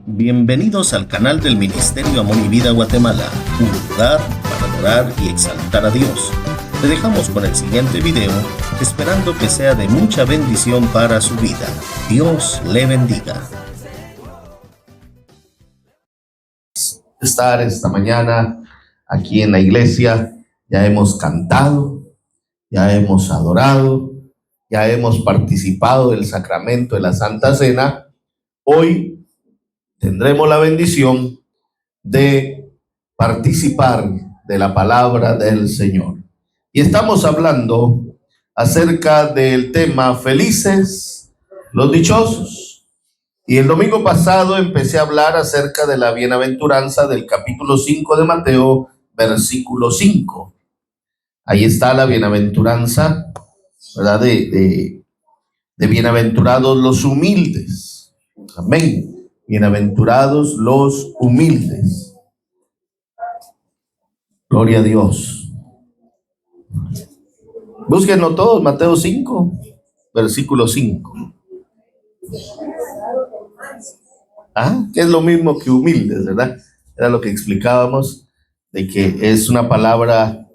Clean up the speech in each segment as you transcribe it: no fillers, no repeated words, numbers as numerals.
Bienvenidos al canal del Ministerio Amor y Vida Guatemala, un lugar para adorar y exaltar a Dios. Te dejamos con el siguiente video, esperando que sea de mucha bendición para su vida. Dios le bendiga. Estar esta mañana aquí en la iglesia, ya hemos cantado, ya hemos adorado, ya hemos participado del sacramento de la Santa Cena. Hoy tendremos la bendición de participar de la palabra del Señor. Y estamos hablando acerca del tema felices los dichosos. Y el domingo pasado empecé a hablar acerca de la bienaventuranza del capítulo 5 de Mateo, versículo 5. Ahí está la bienaventuranza, ¿verdad? De bienaventurados los humildes. Amén. Bienaventurados los humildes. Gloria a Dios. Búsquenlo todos, Mateo 5, versículo 5. Que es lo mismo que humildes, ¿verdad? Era lo que explicábamos, de que es una palabra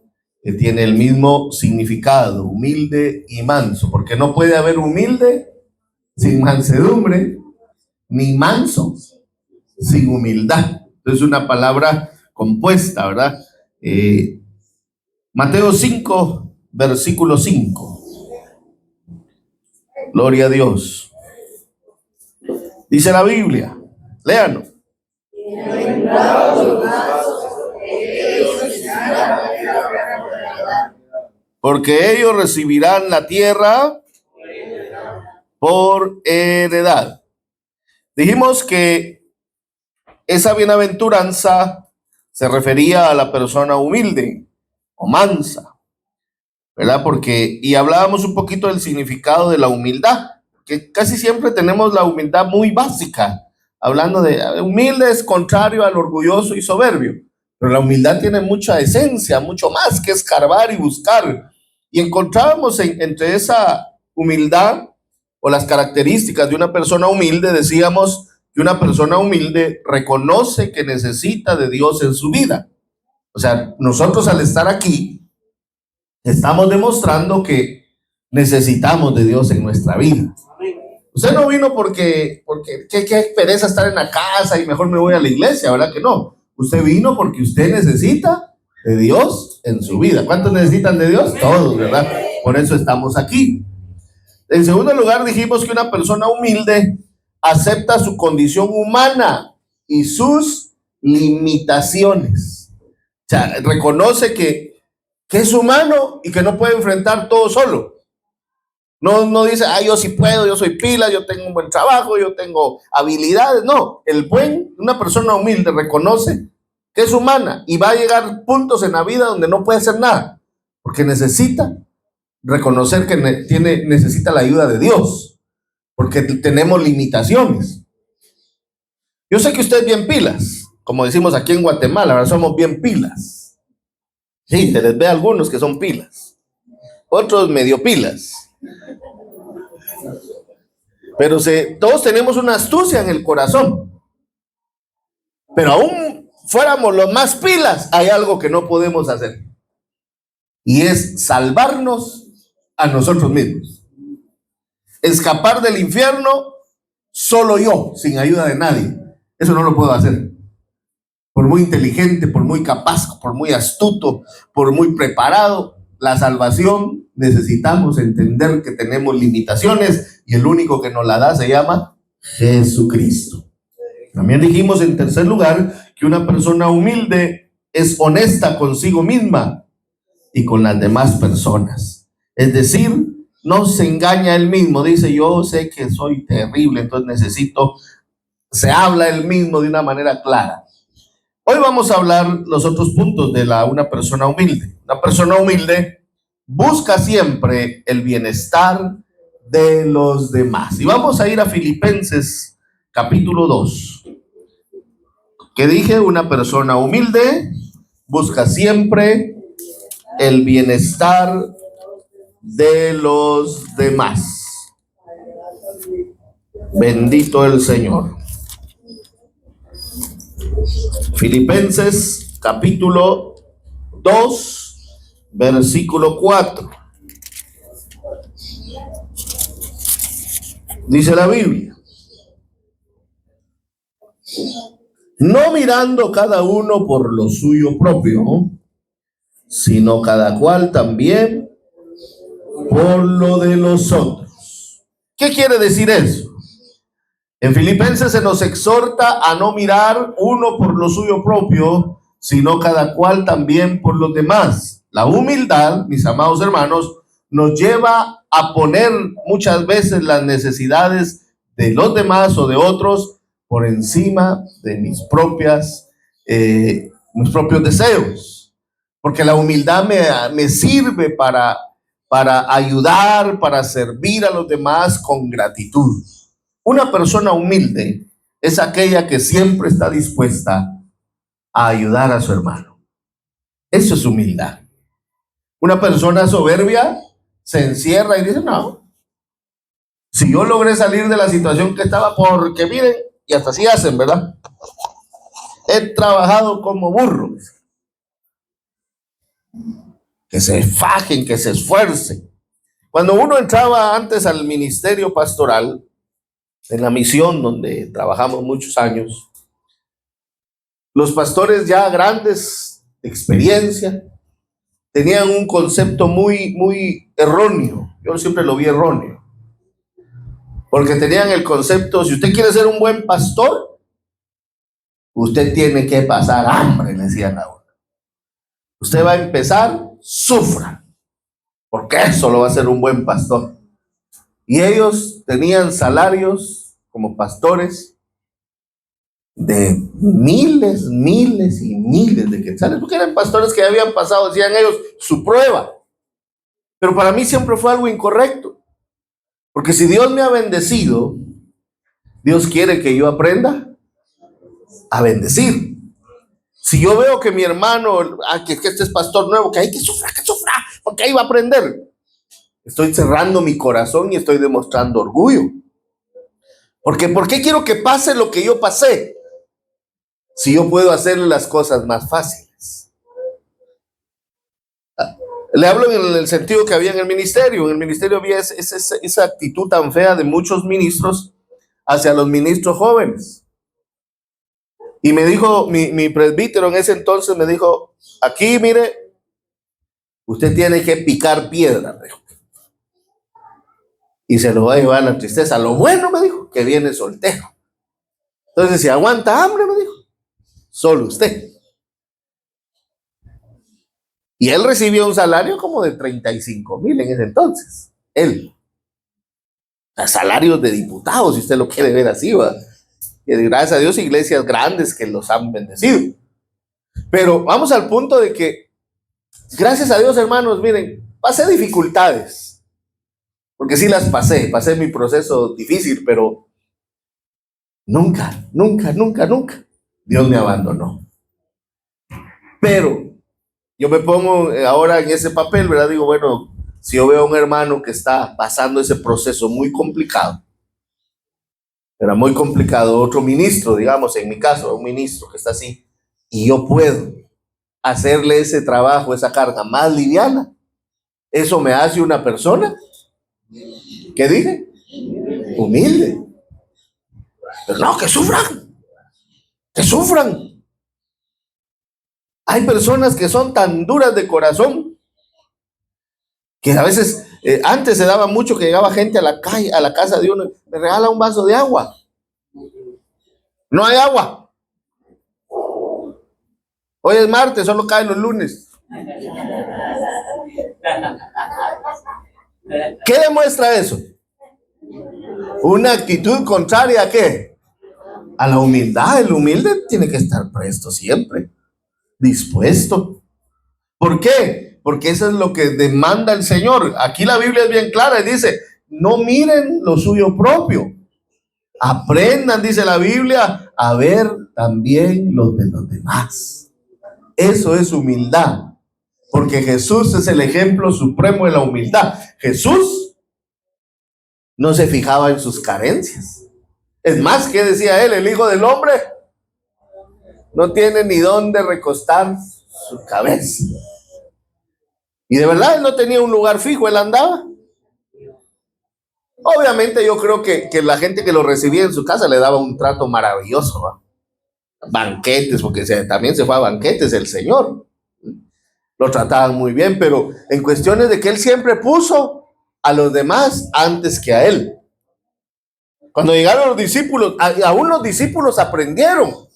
que tiene el mismo significado, humilde y manso, porque no puede haber humilde sin mansedumbre, ni manso sin humildad. Es una palabra compuesta, ¿verdad? Mateo 5, versículo 5. Gloria a Dios. Dice la Biblia, léanos. Porque ellos recibirán la tierra por heredad. Dijimos que esa bienaventuranza se refería a la persona humilde o mansa, ¿verdad? Y hablábamos un poquito del significado de la humildad, que casi siempre tenemos la humildad muy básica, hablando de humilde es contrario al orgulloso y soberbio, pero la humildad tiene mucha esencia, mucho más que escarbar y buscar, y encontrábamos entre esa humildad o las características de una persona humilde. Decíamos que una persona humilde reconoce que necesita de Dios en su vida. O sea, nosotros al estar aquí estamos demostrando que necesitamos de Dios en nuestra vida. Usted no vino porque qué pereza estar en la casa y mejor me voy a la iglesia, ¿verdad que no? Usted vino porque usted necesita de Dios en su vida. ¿Cuántos necesitan de Dios? Todos, ¿verdad? Por eso estamos aquí. En segundo lugar, dijimos que una persona humilde acepta su condición humana y sus limitaciones. O sea, reconoce que es humano y que no puede enfrentar todo solo. No dice, yo sí puedo, yo soy pila, yo tengo un buen trabajo, yo tengo habilidades. No, una persona humilde reconoce que es humana y va a llegar puntos en la vida donde no puede hacer nada, porque necesita reconocer que necesita la ayuda de Dios, porque tenemos limitaciones. Yo sé que usted es bien pilas, como decimos aquí en Guatemala, ahora somos bien pilas. Sí, se les ve a algunos que son pilas, otros medio pilas. Pero todos tenemos una astucia en el corazón. Pero aún fuéramos los más pilas, hay algo que no podemos hacer. Y es salvarnos a nosotros mismos. Escapar del infierno solo yo, sin ayuda de nadie. Eso no lo puedo hacer. Por muy inteligente, por muy capaz, por muy astuto, por muy preparado, la salvación necesitamos entender que tenemos limitaciones y el único que nos la da se llama Jesucristo. También dijimos en tercer lugar que una persona humilde es honesta consigo misma y con las demás personas. Es decir, no se engaña él mismo, dice yo sé que soy terrible, entonces se habla él mismo de una manera clara. Hoy vamos a hablar los otros puntos de una persona humilde. Una persona humilde busca siempre el bienestar de los demás. Y vamos a ir a Filipenses capítulo 2. Que dije, una persona humilde busca siempre el bienestar de los demás. Bendito el Señor. Filipenses capítulo 2, versículo 4. Dice la Biblia: no mirando cada uno por lo suyo propio, sino cada cual también por lo de los otros. ¿Qué quiere decir eso? En Filipenses se nos exhorta a no mirar uno por lo suyo propio, sino cada cual también por los demás. La humildad, mis amados hermanos, nos lleva a poner muchas veces las necesidades de los demás o de otros por encima de mis propios deseos. Porque la humildad me sirve para ayudar, para servir a los demás con gratitud. Una persona humilde es aquella que siempre está dispuesta a ayudar a su hermano. Eso es humildad. Una persona soberbia se encierra y dice: no, si yo logré salir de la situación que estaba, porque miren, y hasta así hacen, ¿verdad? He trabajado como burros. Que se fajen, que se esfuercen. Cuando uno entraba antes al ministerio pastoral, en la misión donde trabajamos muchos años, los pastores ya grandes de experiencia tenían un concepto muy erróneo. Yo siempre lo vi erróneo, porque tenían el concepto: si usted quiere ser un buen pastor, usted tiene que pasar hambre, le decían a uno. Usted va a empezar, sufra, porque eso lo va a hacer un buen pastor. Y ellos tenían salarios como pastores de miles y miles de quetzales, porque eran pastores que habían pasado, decían ellos, su prueba. Pero para mí siempre fue algo incorrecto, porque si Dios me ha bendecido, Dios quiere que yo aprenda a bendecir. Si yo veo que mi hermano, que este es pastor nuevo, que hay que sufra, porque ahí va a aprender, estoy cerrando mi corazón y estoy demostrando orgullo. Porque ¿por qué quiero que pase lo que yo pasé si yo puedo hacerle las cosas más fáciles? Le hablo en el sentido que había en el ministerio. En el ministerio había esa actitud tan fea de muchos ministros hacia los ministros jóvenes. Y me dijo mi presbítero en ese entonces, me dijo: aquí, mire, usted tiene que picar piedra, dijo, y se lo va a llevar la tristeza. Lo bueno, me dijo, que viene soltero. Entonces, si aguanta hambre, me dijo, solo usted. Y él recibió un salario como de 35,000 en ese entonces. Él. Salarios de diputados, si usted lo quiere ver así, ¿va? Y gracias a Dios, iglesias grandes que los han bendecido. Pero vamos al punto de que, gracias a Dios, hermanos, miren, pasé dificultades. Porque sí las pasé mi proceso difícil, pero nunca Dios me abandonó. Pero yo me pongo ahora en ese papel, ¿verdad? Digo, bueno, si yo veo a un hermano que está pasando ese proceso muy complicado, era muy complicado, otro ministro, digamos, en mi caso, un ministro que está así, y yo puedo hacerle ese trabajo, esa carga más liviana, eso me hace una persona, ¿qué dije? Humilde. Pero no, que sufran. Hay personas que son tan duras de corazón que a veces, antes se daba mucho que llegaba gente a la calle, a la casa de uno, me regala un vaso de agua. No hay agua. Hoy es martes, solo caen los lunes. ¿Qué demuestra eso? Una actitud contraria ¿a qué? A la humildad. El humilde tiene que estar presto siempre, dispuesto. ¿Por qué? Porque eso es lo que demanda el Señor. Aquí la Biblia es bien clara y dice: no miren lo suyo propio. Aprendan, dice la Biblia, a ver también los de los demás. Eso es humildad. Porque Jesús es el ejemplo supremo de la humildad. Jesús no se fijaba en sus carencias. Es más, ¿qué decía él? El Hijo del Hombre no tiene ni dónde recostar su cabeza. Y de verdad él no tenía un lugar fijo, él andaba. Obviamente yo creo que la gente que lo recibía en su casa le daba un trato maravilloso, ¿no? Banquetes, porque también se fue a banquetes el Señor. Lo trataban muy bien, pero en cuestiones de que él siempre puso a los demás antes que a él. Cuando llegaron los discípulos, aún los discípulos aprendieron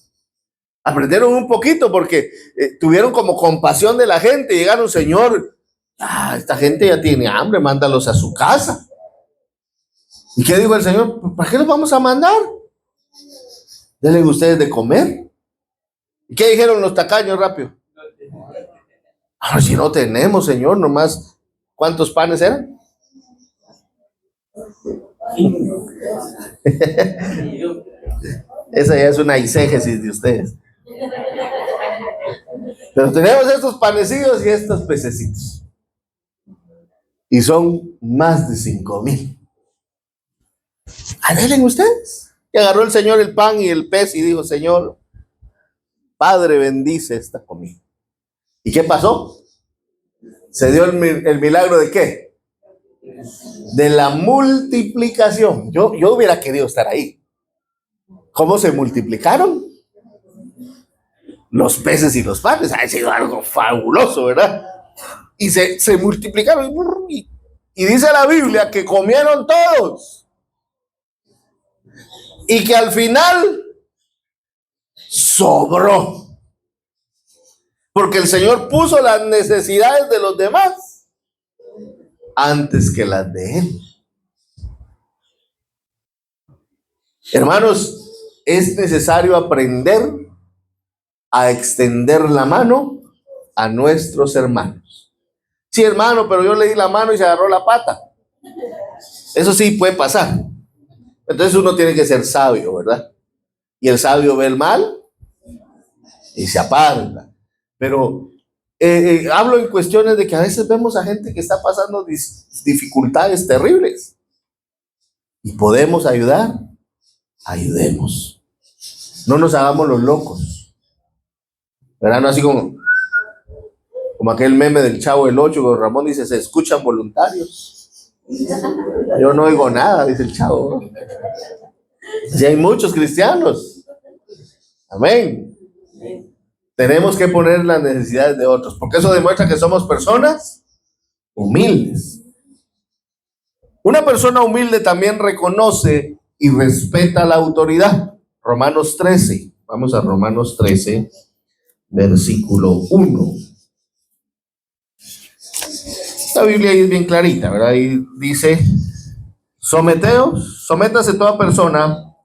un poquito porque tuvieron como compasión de la gente. Llegaron, Señor, esta gente ya tiene hambre, mándalos a su casa. ¿Y qué dijo el Señor? ¿Para qué los vamos a mandar? Denle ustedes de comer. ¿Y qué dijeron los tacaños rápido? Si no tenemos, Señor, nomás, ¿cuántos panes eran? Esa ya es una eisegesis de ustedes. Pero tenemos estos panecillos y estos pececitos. Y son más de 5,000. Denle ustedes. Y agarró el Señor el pan y el pez y dijo, Señor, Padre, bendice esta comida. ¿Y qué pasó? Se dio el milagro de ¿qué? De la multiplicación. Yo hubiera querido estar ahí. ¿Cómo se multiplicaron? Los peces y los panes. Ha sido algo fabuloso, ¿verdad? Y se multiplicaron. Y dice la Biblia que comieron todos. Y que al final sobró. Porque el Señor puso las necesidades de los demás antes que las de Él. Hermanos, es necesario aprender a extender la mano a nuestros hermanos. Sí, hermano, pero yo le di la mano y se agarró la pata. Eso sí puede pasar. Entonces uno tiene que ser sabio, ¿verdad? Y el sabio ve el mal y se aparta. Pero hablo en cuestiones de que a veces vemos a gente que está pasando dificultades terribles y podemos ayudar. Ayudemos. No nos hagamos los locos, ¿verdad? No así como aquel meme del Chavo del 8, que Ramón dice, se escuchan voluntarios. Yo no oigo nada, dice el Chavo. Y hay muchos cristianos. Amén. Tenemos que poner las necesidades de otros, porque eso demuestra que somos personas humildes. Una persona humilde también reconoce y respeta la autoridad. Romanos 13. Vamos a Romanos 13, versículo 1. La Biblia ahí es bien clarita, ¿verdad? Ahí dice, sométase toda persona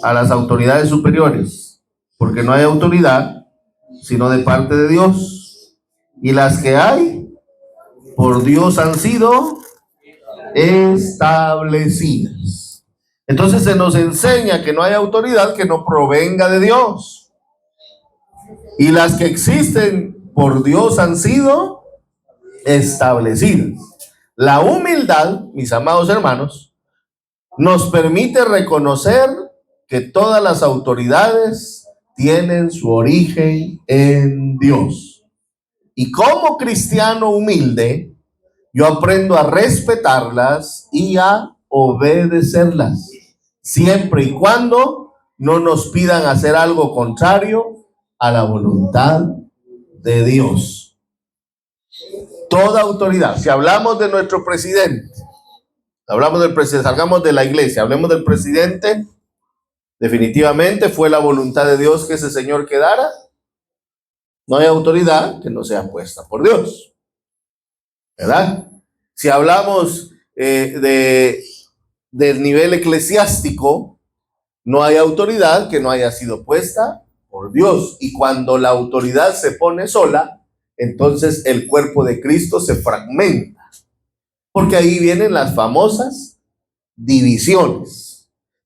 a las autoridades superiores, porque no hay autoridad sino de parte de Dios, y las que hay por Dios han sido establecidas. Entonces se nos enseña que no hay autoridad que no provenga de Dios, y las que existen por Dios han sido establecidas. La humildad, mis amados hermanos, nos permite reconocer que todas las autoridades tienen su origen en Dios. Y como cristiano humilde, yo aprendo a respetarlas y a obedecerlas, siempre y cuando no nos pidan hacer algo contrario a la voluntad de Dios. Toda autoridad, si hablamos de nuestro presidente, salgamos de la iglesia, hablemos del presidente, definitivamente fue la voluntad de Dios que ese señor quedara. No hay autoridad que no sea puesta por Dios, ¿verdad? Si hablamos del nivel eclesiástico, no hay autoridad que no haya sido puesta por Dios. Y cuando la autoridad se pone sola, entonces el cuerpo de Cristo se fragmenta, porque ahí vienen las famosas divisiones.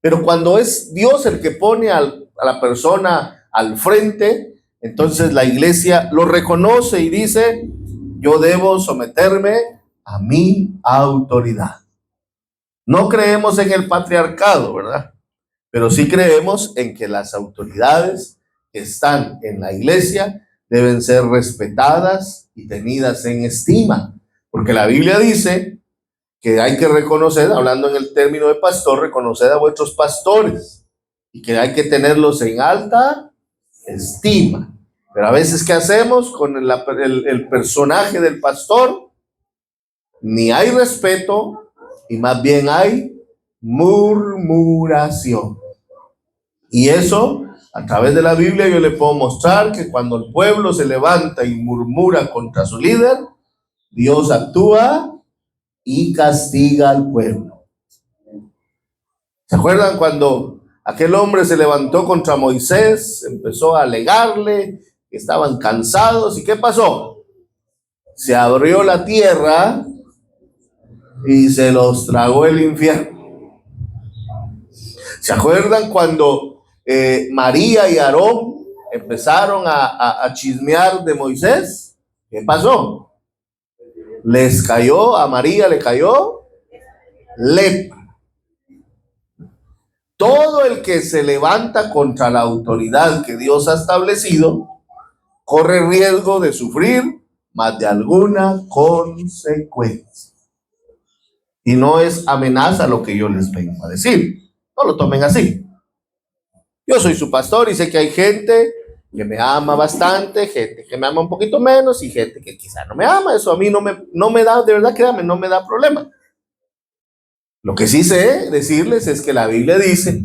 Pero cuando es Dios el que pone a la persona al frente, entonces la iglesia lo reconoce y dice, yo debo someterme a mi autoridad. No creemos en el patriarcado, ¿verdad? Pero sí creemos en que las autoridades que están en la iglesia deben ser respetadas y tenidas en estima, porque la Biblia dice que hay que reconocer, hablando en el término de pastor, reconocer a vuestros pastores y que hay que tenerlos en alta estima. Pero a veces, ¿qué hacemos con el personaje del pastor? Ni hay respeto y más bien hay murmuración. Y eso, a través de la Biblia, yo le puedo mostrar que cuando el pueblo se levanta y murmura contra su líder, Dios actúa y castiga al pueblo. ¿Se acuerdan cuando aquel hombre se levantó contra Moisés, empezó a alegarle que estaban cansados? ¿Y qué pasó? Se abrió la tierra y se los tragó el infierno. ¿Se acuerdan cuando María y Aarón empezaron a chismear de Moisés? ¿Qué pasó? A María le cayó lepra. Todo el que se levanta contra la autoridad que Dios ha establecido corre riesgo de sufrir más de alguna consecuencia. Y no es amenaza lo que yo les vengo a decir. No lo tomen así. Yo soy su pastor y sé que hay gente que me ama bastante, gente que me ama un poquito menos y gente que quizá no me ama. Eso a mí no me da, de verdad, créanme, no me da problema. Lo que sí sé decirles es que la Biblia dice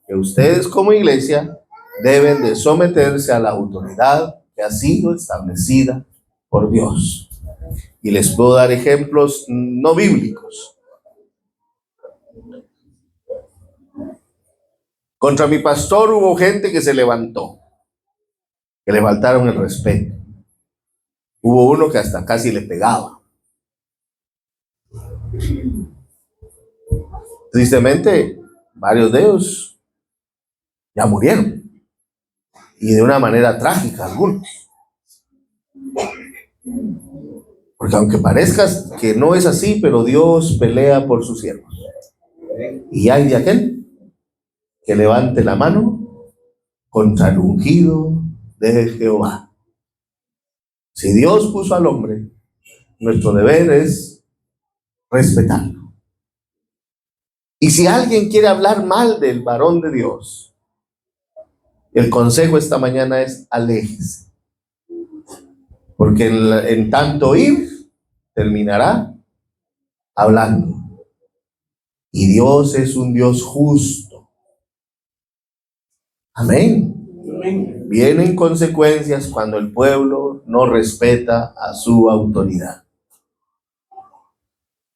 que ustedes como iglesia deben de someterse a la autoridad que ha sido establecida por Dios. Y les puedo dar ejemplos no bíblicos. Contra mi pastor hubo gente que se levantó, que le faltaron el respeto. Hubo uno que hasta casi le pegaba. Tristemente, varios de ellos ya murieron. Y de una manera trágica algunos. Porque aunque parezca que no es así, pero Dios pelea por sus siervos. Y hay de aquel que levante la mano contra el ungido de Jehová. Si Dios puso al hombre, nuestro deber es respetarlo. Y si alguien quiere hablar mal del varón de Dios, el consejo esta mañana es aléjese. Porque en tanto ir, terminará hablando. Y Dios es un Dios justo. Amén. Amén. Vienen consecuencias cuando el pueblo no respeta a su autoridad.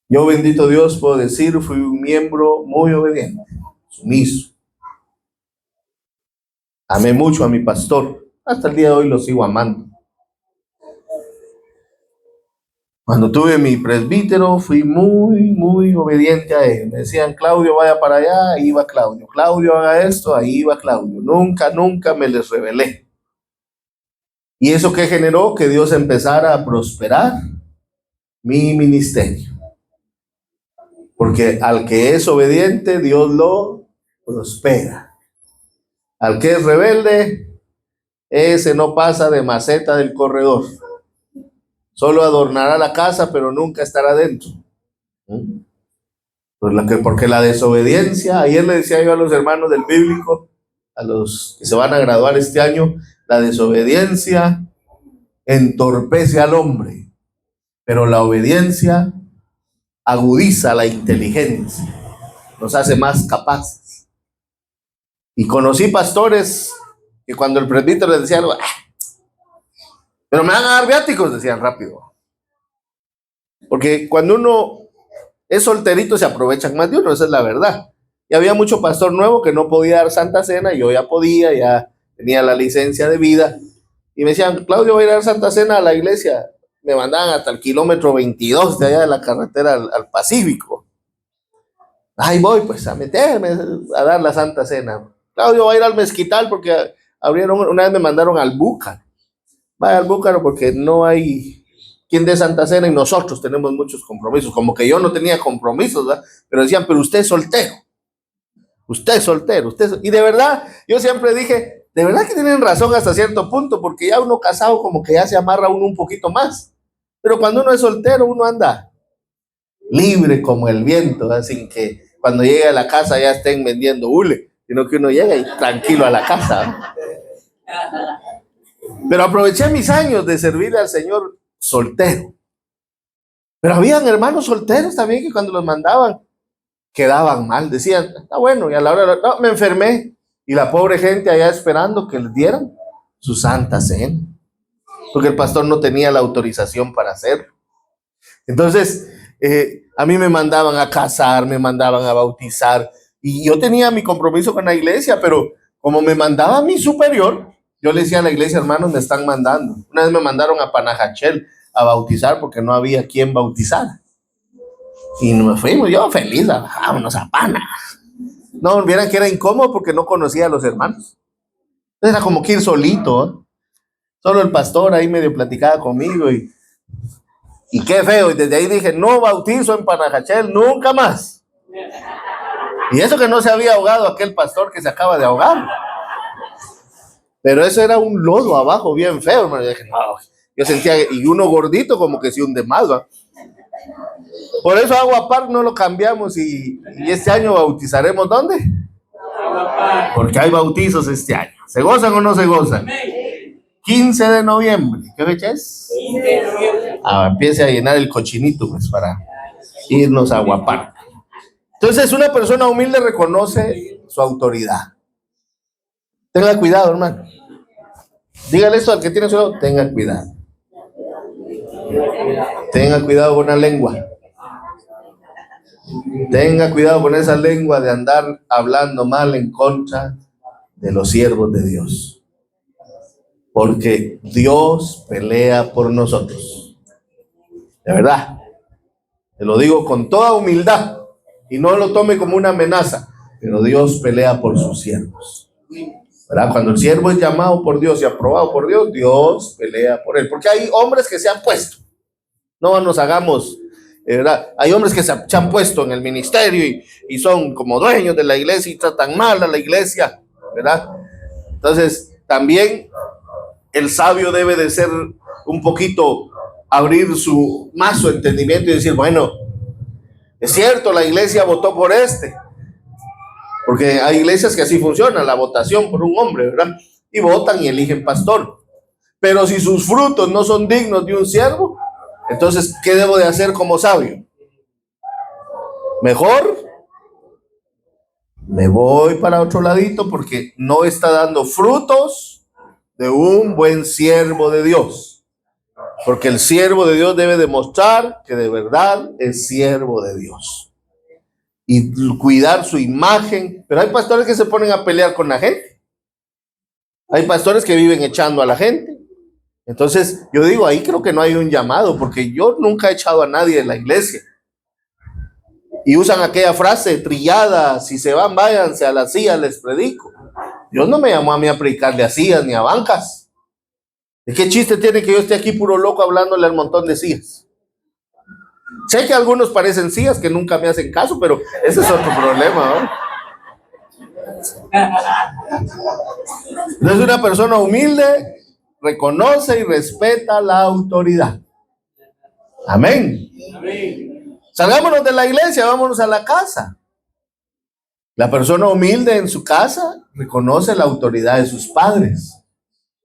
Yo, bendito Dios, puedo decir, fui un miembro muy obediente, sumiso. Amé mucho a mi pastor. Hasta el día de hoy lo sigo amando. Cuando tuve mi presbítero, fui muy obediente a él. Me decían, Claudio, vaya para allá, ahí iba Claudio. Claudio, haga esto, ahí iba Claudio. Nunca me les rebelé. ¿Y eso qué generó? Que Dios empezara a prosperar mi ministerio. Porque al que es obediente, Dios lo prospera. Al que es rebelde, ese no pasa de maceta del corredor. Solo adornará la casa, pero nunca estará dentro. Porque la desobediencia, ayer le decía yo a los hermanos del bíblico, a los que se van a graduar este año, la desobediencia entorpece al hombre, pero la obediencia agudiza la inteligencia, nos hace más capaces. Y conocí pastores que cuando el presbítero les decía algo, pero me van a dar viáticos, decían rápido. Porque cuando uno es solterito se aprovechan más de uno, esa es la verdad. Y había mucho pastor nuevo que no podía dar Santa Cena, y yo ya podía, ya tenía la licencia de vida. Y me decían, Claudio, voy a ir a dar Santa Cena a la iglesia. Me mandaban hasta el kilómetro 22 de allá de la carretera al Pacífico. Ahí voy pues a meterme a dar la Santa Cena. Claudio, va a ir al mezquital porque una vez me mandaron al Búcaro. Vaya al Búcaro porque no hay quien dé Santa Cena y nosotros tenemos muchos compromisos. Como que yo no tenía compromisos, ¿verdad? Pero decían, pero usted es soltero. Usted es soltero. Y de verdad, yo siempre dije, de verdad que tienen razón hasta cierto punto, porque ya uno casado como que ya se amarra uno un poquito más. Pero cuando uno es soltero, uno anda libre como el viento, ¿eh? Sin que cuando llegue a la casa ya estén vendiendo hule, sino que uno llega y tranquilo a la casa, ¿eh? Pero aproveché mis años de servirle al Señor soltero. Pero habían hermanos solteros también que cuando los mandaban quedaban mal, decían, está bueno, y a la hora de no, me enfermé, y la pobre gente allá esperando que les dieran su santa cena, porque el pastor no tenía la autorización para hacerlo. Entonces, a mí me mandaban a casar, me mandaban a bautizar, y yo tenía mi compromiso con la iglesia, pero como me mandaba mi superior, yo le decía a la iglesia, hermanos, me están mandando. Una vez me mandaron a Panajachel a bautizar porque no había quien bautizar. Y nos fuimos, yo feliz, vámonos a Pana. No, vieran que era incómodo porque no conocía a los hermanos. Era como que ir solito, ¿eh? Solo el pastor ahí medio platicaba conmigo y qué feo. Y desde ahí dije, no bautizo en Panajachel nunca más. Y eso que no se había ahogado aquel pastor que se acaba de ahogar. Pero eso era un lodo abajo bien feo, hermano. Yo dije, no, yo sentía, y uno gordito como que se hunde más, ¿va? Por eso Agua Park no lo cambiamos y este año bautizaremos, ¿dónde? Porque hay bautizos este año. ¿Se gozan o no se gozan? 15 de noviembre. ¿Qué fecha es? 15 de noviembre. Empiece a llenar el cochinito, pues, para irnos a Agua Park. Entonces, una persona humilde reconoce su autoridad. Tenga cuidado, hermano. Dígale esto al que tiene su lado. Tenga cuidado. Tenga cuidado con la lengua. Tenga cuidado con esa lengua de andar hablando mal en contra de los siervos de Dios. Porque Dios pelea por nosotros. De verdad. Te lo digo con toda humildad. Y no lo tome como una amenaza. Pero Dios pelea por sus siervos. ¿Verdad? Cuando el siervo es llamado por Dios y aprobado por Dios, Dios pelea por él. Porque hay hombres que se han puesto. No nos hagamos, ¿verdad? Hay hombres que se han puesto en el ministerio y son como dueños de la iglesia y tratan mal a la iglesia, ¿verdad? Entonces, también el sabio debe de ser un poquito, abrir más su entendimiento y decir, bueno, es cierto, la iglesia votó por este. Porque hay iglesias que así funciona, la votación por un hombre, ¿verdad? Y votan y eligen pastor. Pero si sus frutos no son dignos de un siervo, entonces, ¿qué debo de hacer como sabio? Mejor me voy para otro ladito porque no está dando frutos de un buen siervo de Dios. Porque el siervo de Dios debe demostrar que de verdad es siervo de Dios. Y cuidar su imagen. Pero hay pastores que se ponen a pelear con la gente. Hay pastores que viven echando a la gente. Entonces, yo digo, ahí creo que no hay un llamado, porque yo nunca he echado a nadie de la iglesia. Y usan aquella frase trillada, si se van, váyanse a las sillas, les predico. Dios no me llamó a mí a predicarle a sillas ni a bancas. ¿De qué chiste tiene que yo esté aquí puro loco hablándole al montón de sillas? Sé que algunos parecen sillas que nunca me hacen caso, pero ese es otro problema, ¿no? No es una persona humilde. Reconoce y respeta la autoridad. Amén. Amén. Salgámonos de la iglesia, vámonos a la casa. La persona humilde en su casa reconoce la autoridad de sus padres,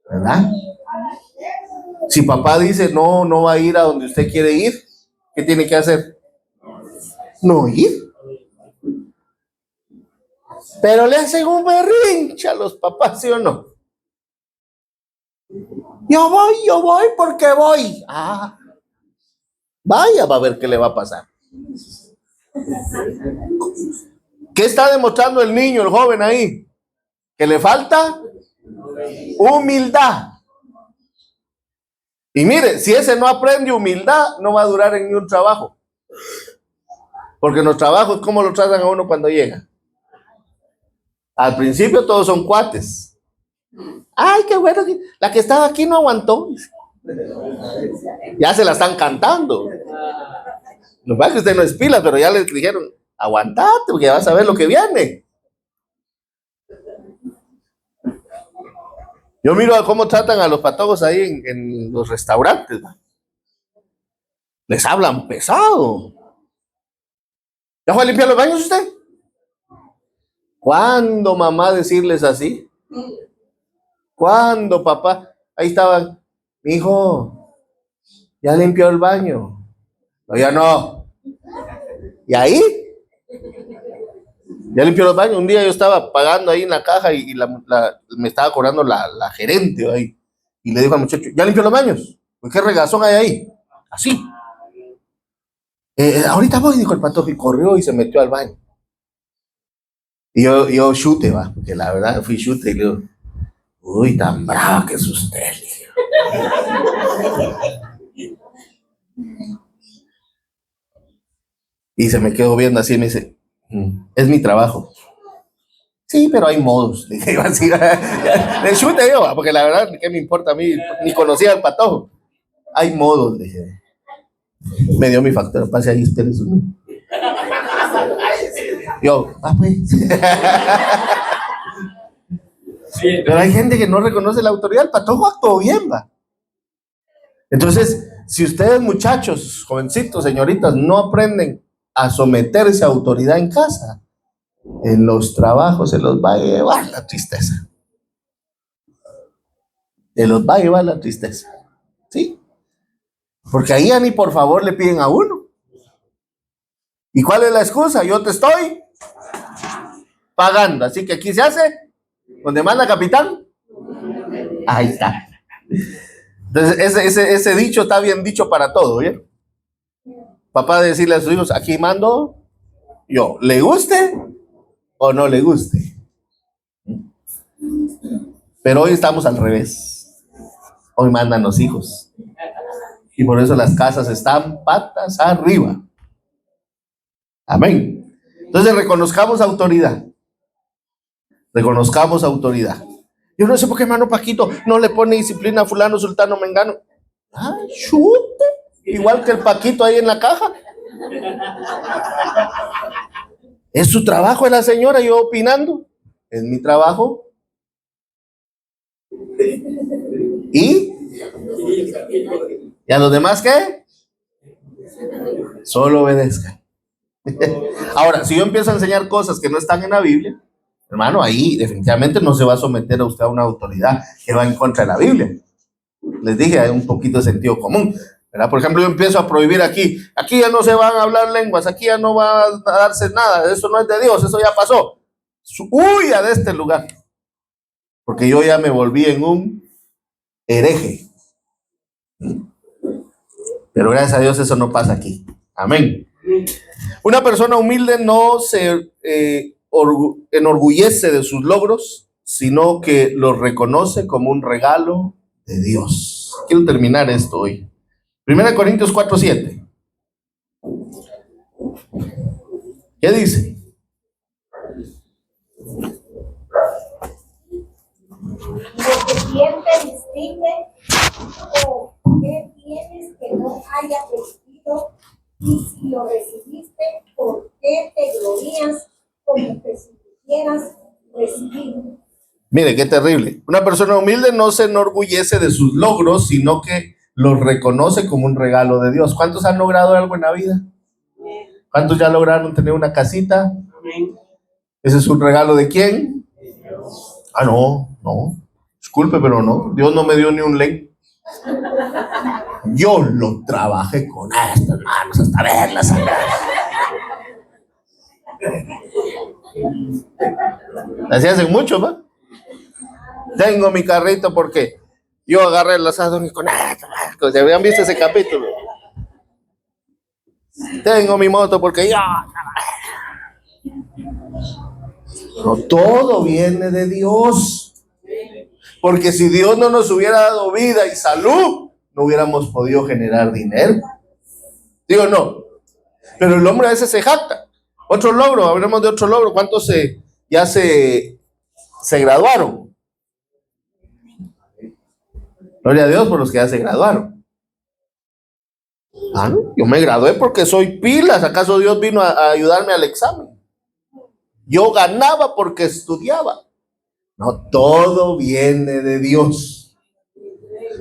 ¿verdad? Si papá dice no va a ir a donde usted quiere ir, ¿qué tiene que hacer? No ir. Pero le hacen un berrinche a los papás, ¿sí o no? Yo voy porque voy. Vaya, va a ver qué le va a pasar. ¿Qué está demostrando el niño, el joven ahí? Que le falta humildad. Y mire, si ese no aprende humildad, no va a durar en ni un trabajo. Porque en los trabajos, ¿cómo lo tratan a uno cuando llega? Al principio todos son cuates. Ay, qué bueno, la que estaba aquí no aguantó. Ya se la están cantando. Lo que pasa es que usted no es pila, pero ya les dijeron, aguantate, porque ya vas a ver lo que viene. Yo miro a cómo tratan a los patojos ahí en los restaurantes, ¿va? Les hablan pesado. ¿Ya fue a limpiar los baños usted? ¿Cuándo, mamá, decirles así? ¿Cuándo, papá? Ahí estaban, mi hijo, ya limpió el baño. No, ya no. ¿Y ahí? Ya limpió los baños. Un día yo estaba pagando ahí en la caja y me estaba cobrando la gerente ahí. Y le dijo al muchacho, ¿ya limpió los baños? Pues, ¿qué regazón hay ahí? Así. Ahorita voy, dijo el patojo, y corrió y se metió al baño. Y yo chute, va, porque la verdad fui chute y le digo, uy, tan brava que es usted. Y se me quedó viendo así y me dice, es mi trabajo. Sí, pero hay modos. Le dije así, de chute yo, porque la verdad, ¿qué me importa a mí? Ni conocía al patojo. Hay modos, le dije. Me dio mi factura, pase ahí, espérese. Yo, pues. Pero hay gente que no reconoce la autoridad. El patojo actuó bien, va. Entonces, si ustedes, muchachos, jovencitos, señoritas, no aprenden a someterse a autoridad en casa, en los trabajos se los va a llevar la tristeza. Se los va a llevar la tristeza. ¿Sí? Porque ahí ya ni por favor le piden a uno. ¿Y cuál es la excusa? Yo te estoy pagando. Así que aquí se hace donde manda capitán. Ahí está. Entonces ese dicho está bien dicho para todo, ¿bien? Papá decirle a sus hijos, aquí mando yo, le guste o no le guste. Pero hoy estamos al revés. Hoy mandan los hijos. Y por eso las casas están patas arriba. Amén. Entonces reconozcamos autoridad. Reconozcamos autoridad. Yo no sé por qué hermano Paquito no le pone disciplina a fulano, sultano, mengano. Ah, chute. Igual que el Paquito ahí en la caja. Es su trabajo, es la señora, yo opinando. Es mi trabajo. ¿Y a los demás qué? Solo obedezcan. Ahora, si yo empiezo a enseñar cosas que no están en la Biblia, hermano, ahí definitivamente no se va a someter a usted a una autoridad que va en contra de la Biblia. Les dije, hay un poquito de sentido común, ¿verdad? Por ejemplo, yo empiezo a prohibir aquí ya no se van a hablar lenguas, aquí ya no va a darse nada, eso no es de Dios, eso ya pasó. Huya de este lugar, porque yo ya me volví en un hereje. Pero gracias a Dios eso no pasa aquí. Amén. Una persona humilde no se enorgullece de sus logros, sino que los reconoce como un regalo de Dios. Quiero terminar esto hoy. 1 Corintios 4:7. ¿Qué dice? Porque ¿quién te distingue? ¿O qué tienes que no hayas recibido? Y si lo recibiste, ¿por qué te glorías como que si hubieras recibido? Mire, qué terrible. Una persona humilde no se enorgullece de sus logros, sino que los reconoce como un regalo de Dios. ¿Cuántos han logrado algo en la vida? ¿Cuántos ya lograron tener una casita? ¿Ese es un regalo de quién? Ah, no. Disculpe, pero no. Dios no me dio ni un len. Yo lo trabajé con estas manos hasta verlas. Así hacen mucho, ¿va? Tengo mi carrito porque yo agarré el asadón y con esto. ¿Se habían visto ese capítulo? Tengo mi moto porque yo... No, todo viene de Dios. Porque si Dios no nos hubiera dado vida y salud, no hubiéramos podido generar dinero. Digo, no. Pero el hombre a veces se jacta. Otro logro, hablemos de otro logro. ¿Cuántos ya se graduaron? Gloria a Dios por los que ya se graduaron. Ah, no, yo me gradué porque soy pilas. ¿Acaso Dios vino a ayudarme al examen? Yo ganaba porque estudiaba. No, todo viene de Dios.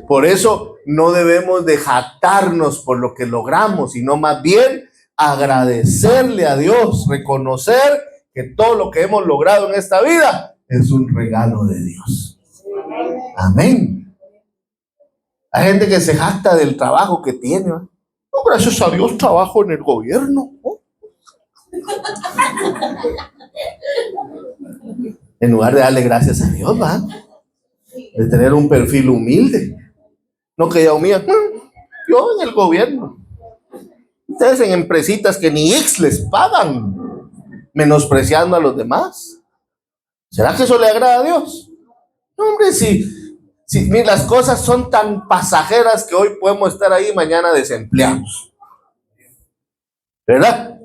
Por eso no debemos de jactarnos por lo que logramos, sino más bien agradecerle a Dios, reconocer que todo lo que hemos logrado en esta vida es un regalo de Dios. Amén. Hay gente que se jacta del trabajo que tiene. No, gracias a Dios trabajo en el gobierno. En lugar de darle gracias a Dios, ¿va? De tener un perfil humilde. No que ya humilla. Yo en el gobierno. Ustedes en empresitas que ni X les pagan, menospreciando a los demás. ¿Será que eso le agrada a Dios? No, hombre, si mira, las cosas son tan pasajeras que hoy podemos estar ahí y mañana desempleados. ¿Verdad?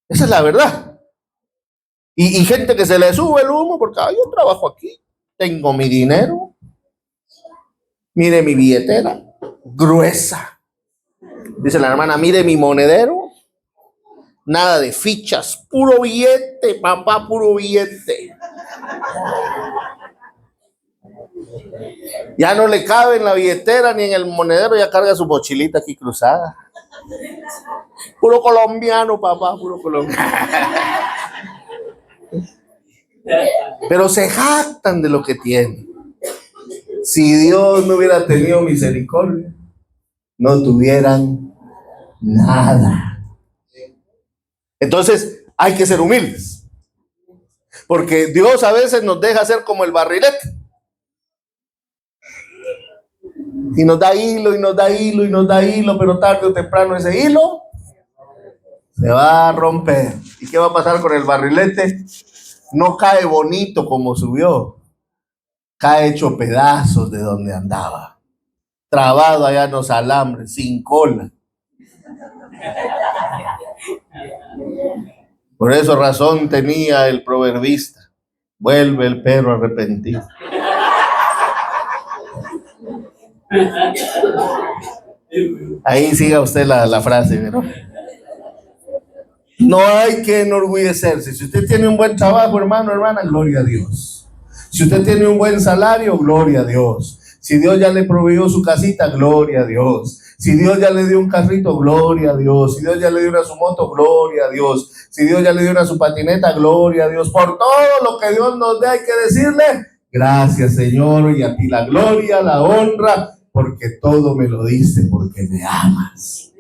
Esa es la verdad. Y gente que se le sube el humo porque yo trabajo aquí, tengo mi dinero, mire mi billetera, gruesa. Dice la hermana, mire mi monedero. Nada de fichas, puro billete, papá, puro billete. Ya no le cabe en la billetera ni en el monedero, ya carga su mochilita aquí cruzada. Puro colombiano, papá, puro colombiano. Pero se jactan de lo que tienen. Si Dios no hubiera tenido misericordia, no tuvieran nada. Entonces hay que ser humildes, porque Dios a veces nos deja ser como el barrilete y nos da hilo y nos da hilo y nos da hilo, pero tarde o temprano ese hilo se va a romper. ¿Y qué va a pasar con el barrilete? No cae bonito como subió, cae hecho pedazos de donde andaba, trabado allá en los alambres, sin cola. Por eso razón tenía el proverbista: vuelve el perro arrepentido. Ahí siga usted la frase, ¿verdad? No hay que enorgullecerse. Si usted tiene un buen trabajo, hermano, hermana, gloria a Dios. Si usted tiene un buen salario, gloria a Dios. Si Dios ya le proveyó su casita, gloria a Dios. Si Dios ya le dio un carrito, gloria a Dios. Si Dios ya le dio una su moto, gloria a Dios. Si Dios ya le dio una su patineta, gloria a Dios. Por todo lo que Dios nos dé hay que decirle, gracias Señor, y a ti la gloria, la honra, porque todo me lo diste porque me amas.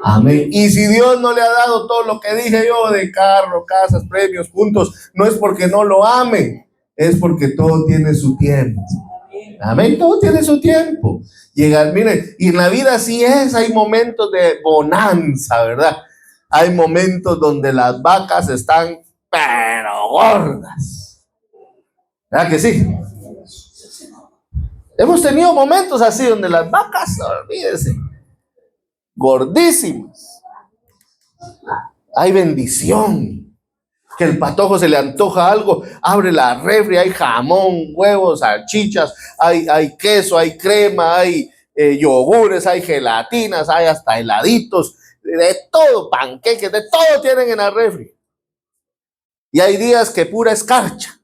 Amén. Y si Dios no le ha dado todo lo que dije yo de carro, casas, premios, puntos, no es porque no lo ame, es porque todo tiene su tiempo. Amén, todo tiene su tiempo. Llegar, mire, y en la vida así es, hay momentos de bonanza, ¿verdad? Hay momentos donde las vacas están pero gordas. ¿Verdad que sí? Hemos tenido momentos así donde las vacas, olvídese, gordísimas. Hay bendición. Que el patojo se le antoja algo, abre la refri, hay jamón, huevos, salchichas, hay queso, hay crema, hay yogures, hay gelatinas, hay hasta heladitos, de todo, panqueques, de todo tienen en la refri. Y hay días que pura escarcha,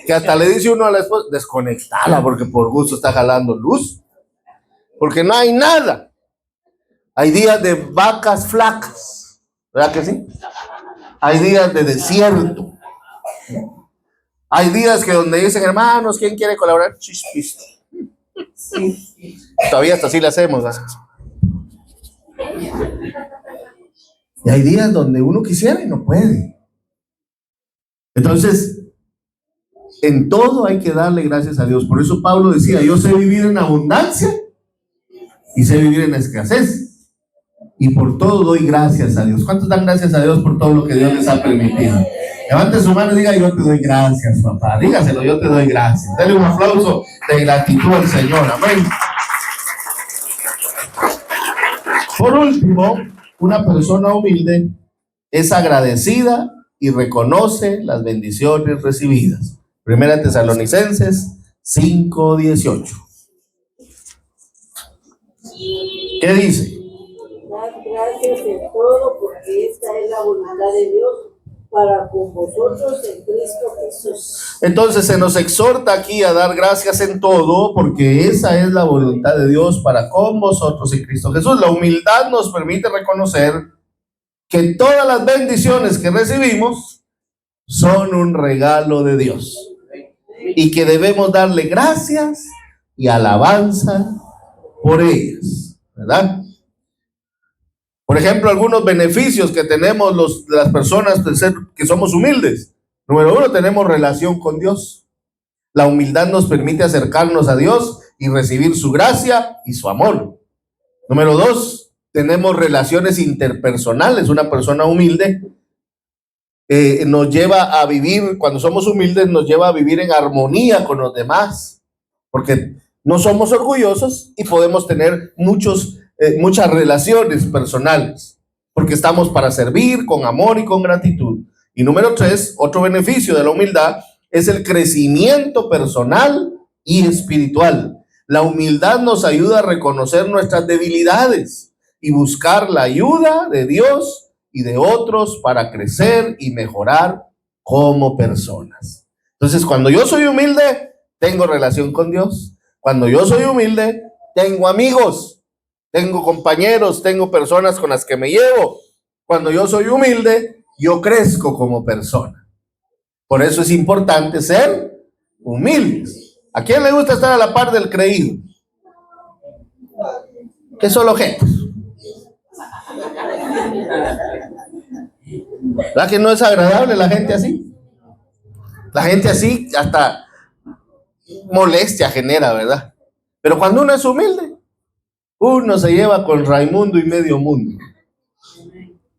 que hasta le dice uno a la esposa, desconectala porque por gusto está jalando luz, porque no hay nada. Hay días de vacas flacas, ¿verdad que sí? Hay días de desierto. Hay días que donde dicen, hermanos, ¿quién quiere colaborar? Chispis. Todavía hasta así le hacemos. Y hay días donde uno quisiera y no puede. Entonces, en todo hay que darle gracias a Dios. Por eso Pablo decía, yo sé vivir en abundancia y sé vivir en escasez. Y por todo doy gracias a Dios. ¿Cuántos dan gracias a Dios por todo lo que Dios les ha permitido? Levante su mano y diga, yo te doy gracias, papá. Dígaselo, yo te doy gracias. Dale un aplauso de gratitud al Señor. Amén. Por último, una persona humilde es agradecida y reconoce las bendiciones recibidas. Primera Tesalonicenses 5:18. ¿Qué dice? Dad gracias en todo, porque esta es la voluntad de Dios para con vosotros en Cristo Jesús. Entonces se nos exhorta aquí a dar gracias en todo, porque esa es la voluntad de Dios para con vosotros en Cristo Jesús. La humildad nos permite reconocer que todas las bendiciones que recibimos son un regalo de Dios y que debemos darle gracias y alabanza por ellas, ¿verdad? Por ejemplo, algunos beneficios que tenemos las personas de ser que somos humildes. Número 1, tenemos relación con Dios. La humildad nos permite acercarnos a Dios y recibir su gracia y su amor. Número 2, tenemos relaciones interpersonales. Una persona humilde nos lleva a vivir, cuando somos humildes, nos lleva a vivir en armonía con los demás, porque no somos orgullosos y podemos tener muchas relaciones personales, porque estamos para servir con amor y con gratitud. Y número 3, otro beneficio de la humildad es el crecimiento personal y espiritual. La humildad nos ayuda a reconocer nuestras debilidades y buscar la ayuda de Dios y de otros para crecer y mejorar como personas. Entonces, cuando yo soy humilde, tengo relación con Dios. Cuando yo soy humilde, tengo amigos, tengo compañeros, tengo personas con las que me llevo. Cuando yo soy humilde, yo crezco como persona. Por eso es importante ser humildes. ¿A quién le gusta estar a la par del creído? ¿Qué son objetos? ¿Verdad que no es agradable la gente así? La gente así hasta molestia genera, ¿verdad? Pero cuando uno es humilde, uno se lleva con Raimundo y medio mundo.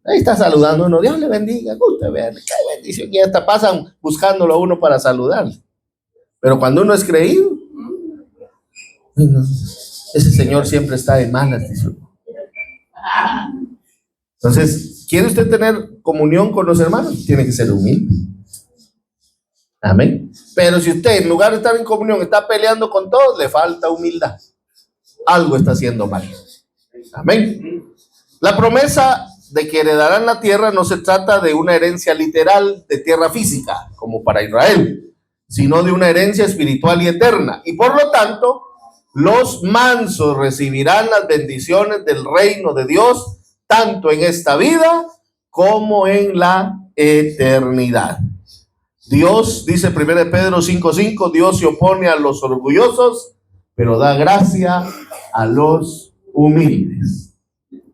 Ahí está saludando a uno, Dios le bendiga, gusta verle, qué bendición. Y hasta pasan buscándolo a uno para saludarle. Pero cuando uno es creído, ese señor siempre está de malas, dice uno. Entonces, ¿quiere usted tener comunión con los hermanos? Tiene que ser humilde. Amén. Pero si usted, en lugar de estar en comunión, está peleando con todos, le falta humildad. Algo está haciendo mal. Amén. La promesa de que heredarán la tierra no se trata de una herencia literal de tierra física, como para Israel, sino de una herencia espiritual y eterna. Y por lo tanto, los mansos recibirán las bendiciones del reino de Dios, tanto en esta vida como en la eternidad. Dios, dice 1 Pedro 5:5, Dios se opone a los orgullosos, pero da gracia a los humildes.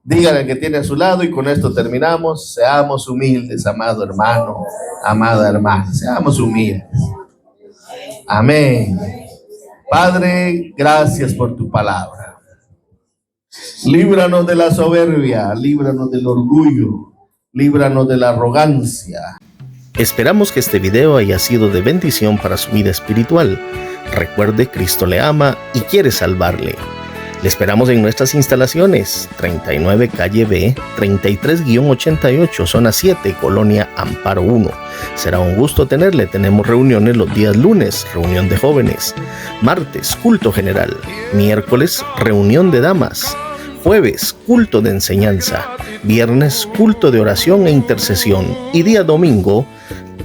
Díganle que tiene a su lado, y con esto terminamos. Seamos humildes, amado hermano, amada hermana. Seamos humildes. Amén. Padre, gracias por tu palabra. Líbranos de la soberbia, líbranos del orgullo, líbranos de la arrogancia. Esperamos que este video haya sido de bendición para su vida espiritual. Recuerde, Cristo le ama y quiere salvarle. Le esperamos en nuestras instalaciones, 39 calle B, 33-88, zona 7, Colonia Amparo 1. Será un gusto tenerle. Tenemos reuniones los días lunes, reunión de jóvenes, martes, culto general, miércoles, reunión de damas, jueves, culto de enseñanza, viernes, culto de oración e intercesión, y día domingo,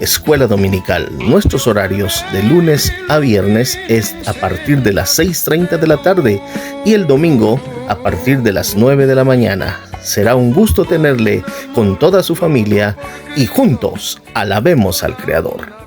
escuela dominical. Nuestros horarios de lunes a viernes es a partir de las 6:30 de la tarde y el domingo a partir de las 9 de la mañana. Será un gusto tenerle con toda su familia y juntos alabemos al Creador.